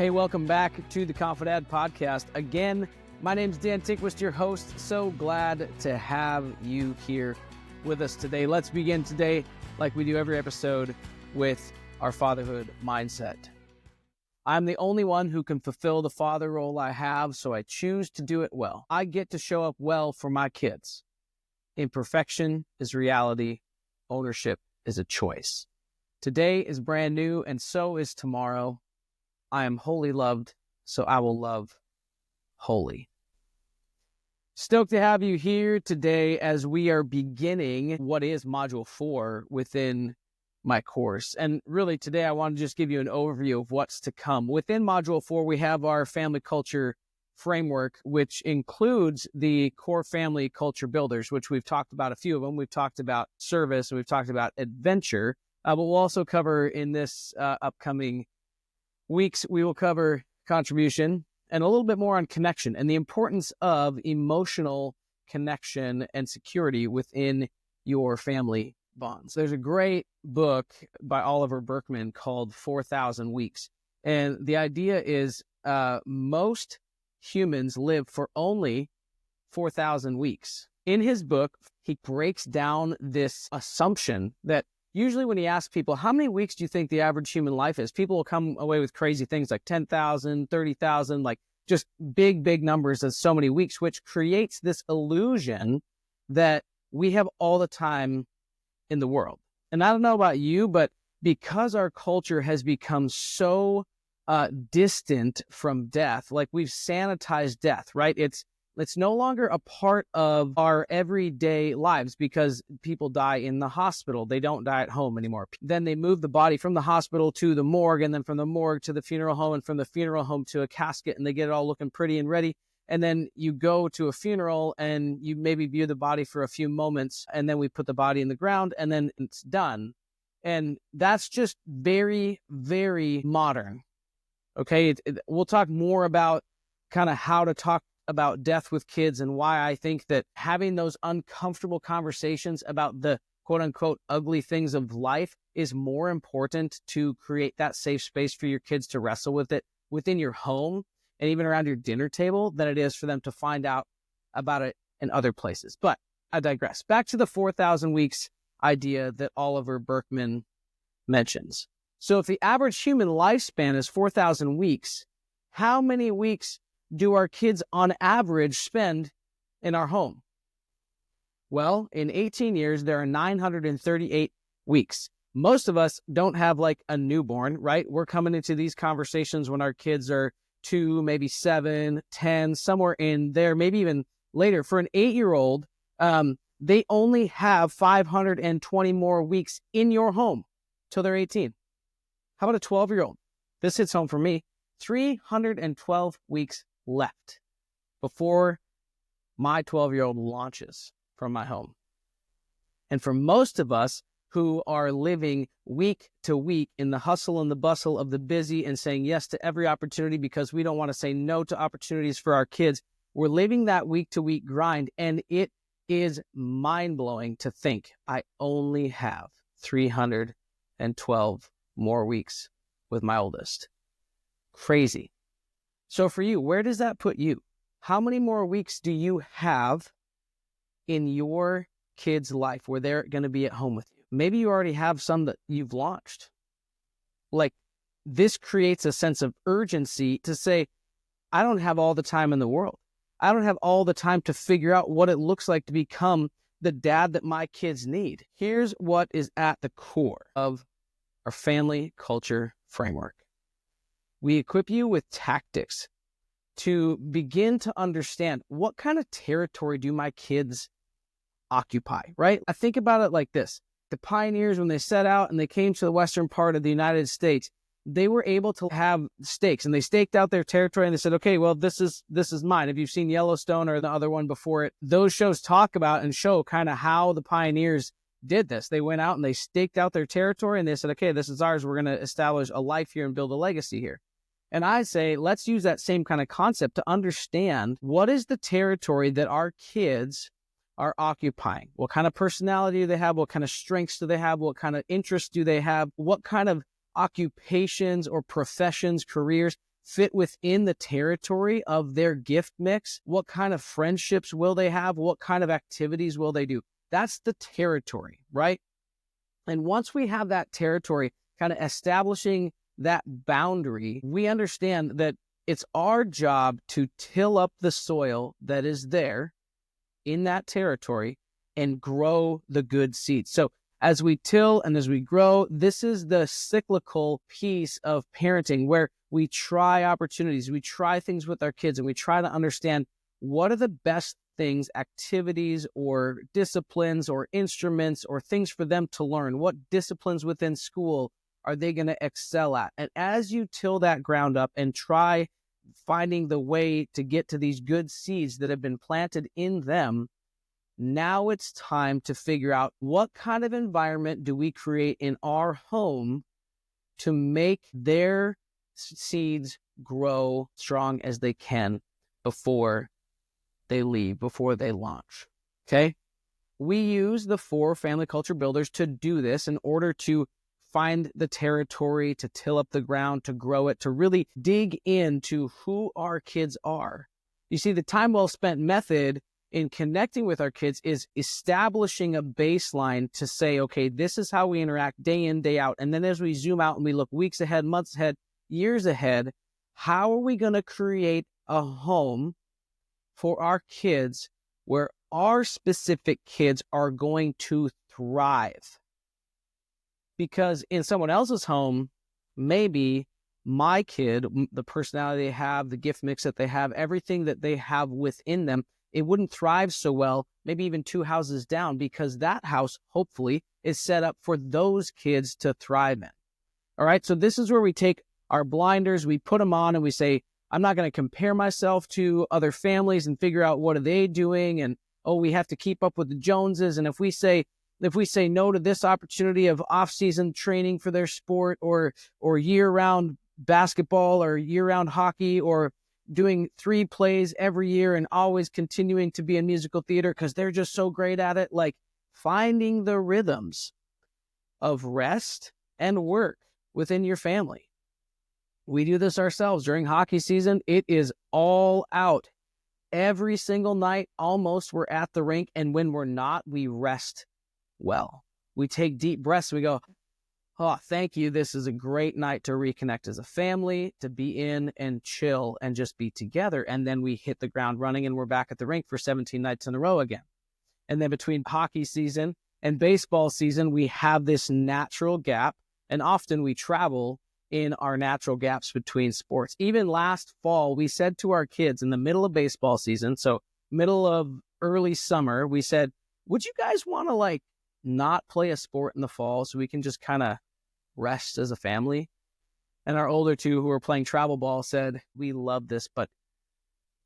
Hey, welcome back to the Confidad podcast. Again, my name's Dan Tinquist, your host. So glad to have you here with us today. Let's begin today, like we do every episode, with our fatherhood mindset. I'm the only one who can fulfill the father role I have, so I choose to do it well. I get to show up well for my kids. Imperfection is reality. Ownership is a choice. Today is brand new, and so is tomorrow. I am wholly loved, so I will love wholly. Stoked to have you here today as we are beginning what is Module 4 within my course. And really today I want to just give you an overview of what's to come. Within Module 4, we have our family culture framework, which includes the core family culture builders, which we've talked about a few of them. We've talked about service, and we've talked about adventure, but we'll also cover in this upcoming weeks, we will cover contribution and a little bit more on connection and the importance of emotional connection and security within your family bonds. There's a great book by Oliver Burkeman called 4,000 Weeks. And the idea is most humans live for only 4,000 weeks. In his book, he breaks down this assumption that usually when he asks people, how many weeks do you think the average human life is? People will come away with crazy things like 10,000, 30,000, like just big numbers of so many weeks, which creates this illusion that we have all the time in the world. And I don't know about you, but because our culture has become so distant from death, like we've sanitized death, right? It's no longer a part of our everyday lives because people die in the hospital. They don't die at home anymore. Then they move the body from the hospital to the morgue, and then from the morgue to the funeral home, and from the funeral home to a casket, and they get it all looking pretty and ready. And then you go to a funeral and you maybe view the body for a few moments, and then we put the body in the ground, and then it's done. And that's just very, very modern. Okay, we'll talk more about kind of how to talk about death with kids and why I think that having those uncomfortable conversations about the quote unquote ugly things of life is more important to create that safe space for your kids to wrestle with it within your home and even around your dinner table than it is for them to find out about it in other places. But I digress. Back to the 4,000 weeks idea that Oliver Burkeman mentions. So if the average human lifespan is 4,000 weeks, how many weeks do our kids on average spend in our home? Well, in 18 years, there are 938 weeks. Most of us don't have like a newborn, right? We're coming into these conversations when our kids are 2, maybe 7, 10, somewhere in there, maybe even later. For an 8-year-old, they only have 520 more weeks in your home till they're 18. How about a 12-year-old? This hits home for me. 312 weeks left before my 12-year-old launches from my home. And for most of us who are living week to week in the hustle and the bustle of the busy and saying yes to every opportunity because we don't want to say no to opportunities for our kids, we're living that week to week grind, and it is mind-blowing to think I only have 312 more weeks with my oldest. Crazy. So for you, where does that put you? How many more weeks do you have in your kid's life where they're going to be at home with you? Maybe you already have some that you've launched. Like, this creates a sense of urgency to say, I don't have all the time in the world. I don't have all the time to figure out what it looks like to become the dad that my kids need. Here's what is at the core of our family culture framework. We equip you with tactics to begin to understand what kind of territory do my kids occupy, right? I think about it like this. The pioneers, when they set out and they came to the western part of the United States, they were able to have stakes, and they staked out their territory, and they said, okay, well, this is mine. If you've seen Yellowstone or the other one before it, those shows talk about and show kind of how the pioneers did this. They went out and they staked out their territory, and they said, okay, this is ours. We're going to establish a life here and build a legacy here. And I say, let's use that same kind of concept to understand what is the territory that our kids are occupying. What kind of personality do they have? What kind of strengths do they have? What kind of interests do they have? What kind of occupations or professions, careers? fit within the territory of their gift mix? What kind of friendships will they have? What kind of activities will they do? That's the territory, right? And once we have that territory, kind of establishing that boundary, we understand that it's our job to till up the soil that is there in that territory and grow the good seeds. So as we till and as we grow, this is the cyclical piece of parenting where we try opportunities, we try things with our kids, and we try to understand what are the best things, activities or disciplines or instruments or things for them to learn. What disciplines within school are they going to excel at? And as you till that ground up and try finding the way to get to these good seeds that have been planted in them, now it's time to figure out what kind of environment do we create in our home to make their seeds grow strong as they can before they leave, before they launch. Okay? We use the 4 family culture builders to do this in order to find the territory, to till up the ground, to grow it, to really dig into who our kids are. You see, the time well spent method in connecting with our kids is establishing a baseline to say, okay, this is how we interact day in, day out. And then as we zoom out and we look weeks ahead, months ahead, years ahead, how are we going to create a home for our kids where our specific kids are going to thrive? Because in someone else's home, maybe my kid, the personality they have, the gift mix that they have, everything that they have within them, it wouldn't thrive so well, maybe even 2 houses down, because that house, hopefully, is set up for those kids to thrive in. All right, so this is where we take our blinders, we put them on, and we say, I'm not going to compare myself to other families and figure out what are they doing, and, oh, we have to keep up with the Joneses, and if we say no to this opportunity of off-season training for their sport or year-round basketball or year-round hockey or doing 3 plays every year and always continuing to be in musical theater because they're just so great at it, like finding the rhythms of rest and work within your family. We do this ourselves during hockey season. It is all out. Every single night, almost, we're at the rink, and when we're not, we rest well. We take deep breaths. We go, oh, thank you. This is a great night to reconnect as a family, to be in and chill and just be together. And then we hit the ground running and we're back at the rink for 17 nights in a row again. And then between hockey season and baseball season, we have this natural gap. And often we travel in our natural gaps between sports. Even last fall, we said to our kids in the middle of baseball season, so middle of early summer, we said, would you guys want to not play a sport in the fall so we can just kind of rest as a family? And our older 2 who were playing travel ball said, we love this, but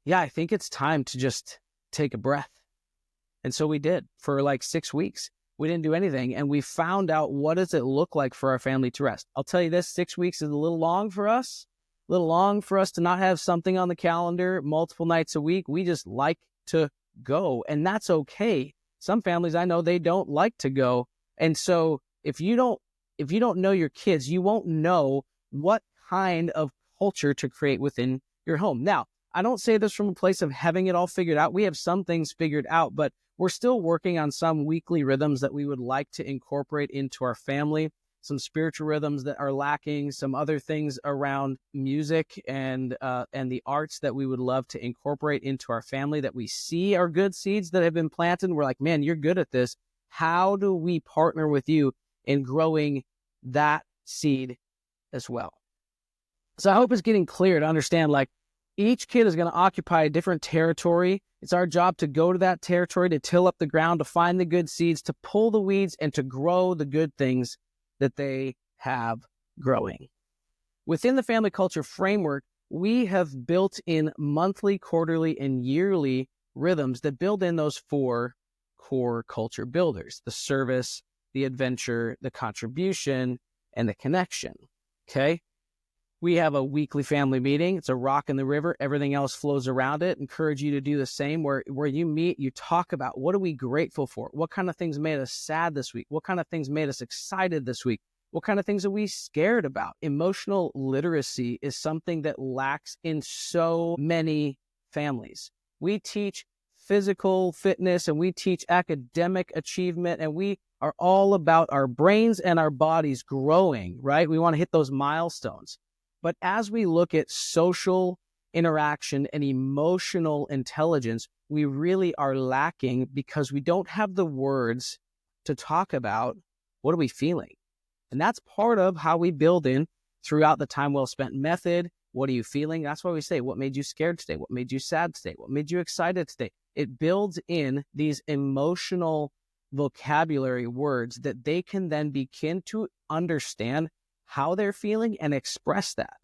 yeah, I think it's time to just take a breath. And so we did for 6 weeks. We didn't do anything, and we found out what does it look like for our family to rest. I'll tell you this, 6 weeks is a little long for us to not have something on the calendar multiple nights a week. We just like to go, and that's okay. Some families I know, they don't like to go. And so if you don't know your kids, you won't know what kind of culture to create within your home. Now, I don't say this from a place of having it all figured out. We have some things figured out, but we're still working on some weekly rhythms that we would like to incorporate into our family, some spiritual rhythms that are lacking, some other things around music and the arts that we would love to incorporate into our family that we see are good seeds that have been planted. We're like, man, you're good at this. How do we partner with you in growing that seed as well? So I hope it's getting clear to understand, each kid is going to occupy a different territory. It's our job to go to that territory, to till up the ground, to find the good seeds, to pull the weeds, and to grow the good things that they have growing. Within the family culture framework, we have built in monthly, quarterly, and yearly rhythms that build in those 4 core culture builders: the service, the adventure, the contribution, and the connection. Okay? We have a weekly family meeting. It's a rock in the river. Everything else flows around it. Encourage you to do the same, where you meet, you talk about what are we grateful for? What kind of things made us sad this week? What kind of things made us excited this week? What kind of things are we scared about? Emotional literacy is something that lacks in so many families. We teach physical fitness and we teach academic achievement, and we are all about our brains and our bodies growing, right? We want to hit those milestones. But as we look at social interaction and emotional intelligence, we really are lacking because we don't have the words to talk about what are we feeling. And that's part of how we build in throughout the time well spent method. What are you feeling? That's why we say, what made you scared today? What made you sad today? What made you excited today? It builds in these emotional vocabulary words that they can then begin to understand how they're feeling and express that.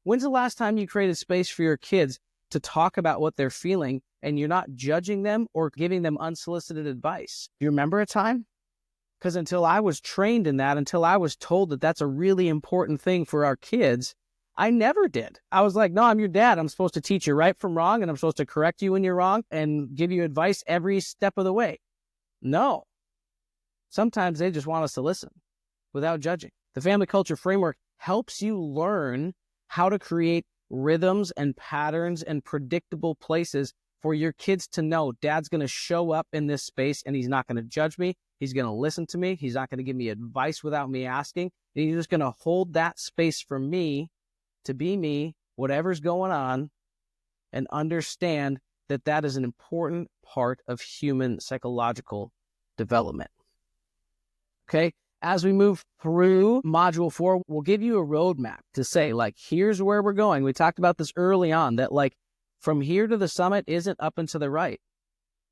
When's the last time you created space for your kids to talk about what they're feeling and you're not judging them or giving them unsolicited advice? Do you remember a time? Because until I was trained in that, until I was told that that's a really important thing for our kids, I never did. I was like, no, I'm your dad. I'm supposed to teach you right from wrong, and I'm supposed to correct you when you're wrong and give you advice every step of the way. No. Sometimes they just want us to listen without judging. The family culture framework helps you learn how to create rhythms and patterns and predictable places for your kids to know dad's going to show up in this space and he's not going to judge me. He's going to listen to me. He's not going to give me advice without me asking. And he's just going to hold that space for me to be me, whatever's going on, and understand that that is an important part of human psychological development. Okay? As we move through Module 4, we'll give you a roadmap to say, like, here's where we're going. We talked about this early on, that, like, from here to the summit isn't up and to the right.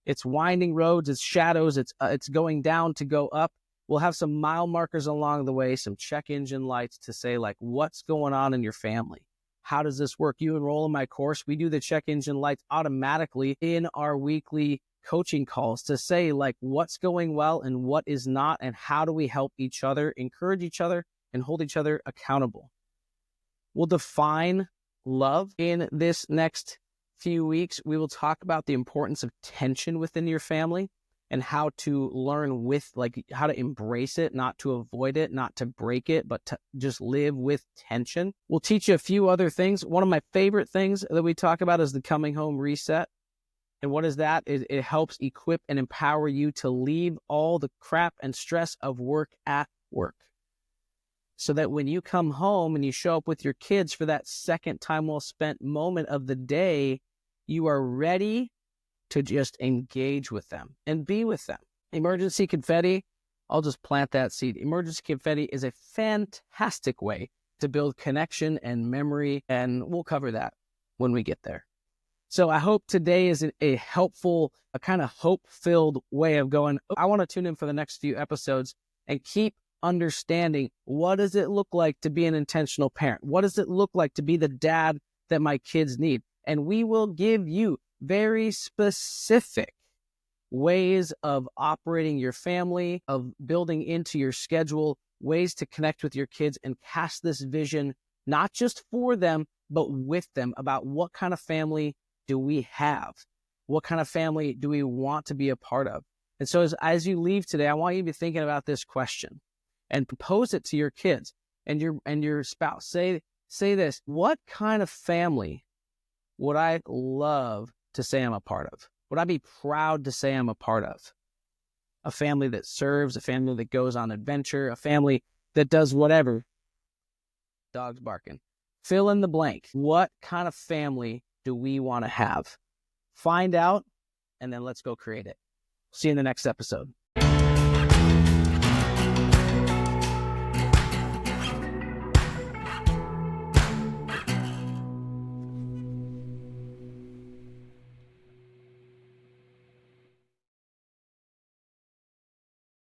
It's winding roads, it's shadows, it's going down to go up. We'll have some mile markers along the way, some check engine lights to say, like, what's going on in your family? How does this work? You enroll in my course. We do the check engine lights automatically in our weekly coaching calls to say, like, what's going well and what is not, and how do we help each other, encourage each other, and hold each other accountable. We'll define love in this next few weeks. We will talk about the importance of tension within your family and how to learn with, like, how to embrace it, not to avoid it, not to break it, but to just live with tension. We'll teach you a few other things. One of my favorite things that we talk about is the coming home reset. And what is that? It helps equip and empower you to leave all the crap and stress of work at work, so that when you come home and you show up with your kids for that second time well spent moment of the day, you are ready to just engage with them and be with them. Emergency confetti, I'll just plant that seed. Emergency confetti is a fantastic way to build connection and memory, and we'll cover that when we get there. So I hope today is a helpful, a kind of hope-filled way of going, I want to tune in for the next few episodes and keep understanding, what does it look like to be an intentional parent? What does it look like to be the dad that my kids need? And we will give you very specific ways of operating your family, of building into your schedule, ways to connect with your kids and cast this vision, not just for them, but with them, about what kind of family do we have? What kind of family do we want to be a part of? And so as you leave today, I want you to be thinking about this question and pose it to your kids and your spouse. Say this: what kind of family would I love to say I'm a part of? Would I be proud to say I'm a part of? A family that serves, a family that goes on adventure, a family that does whatever. Dogs barking. Fill in the blank. What kind of family do we want to have? Find out, and then let's go create it. See you in the next episode.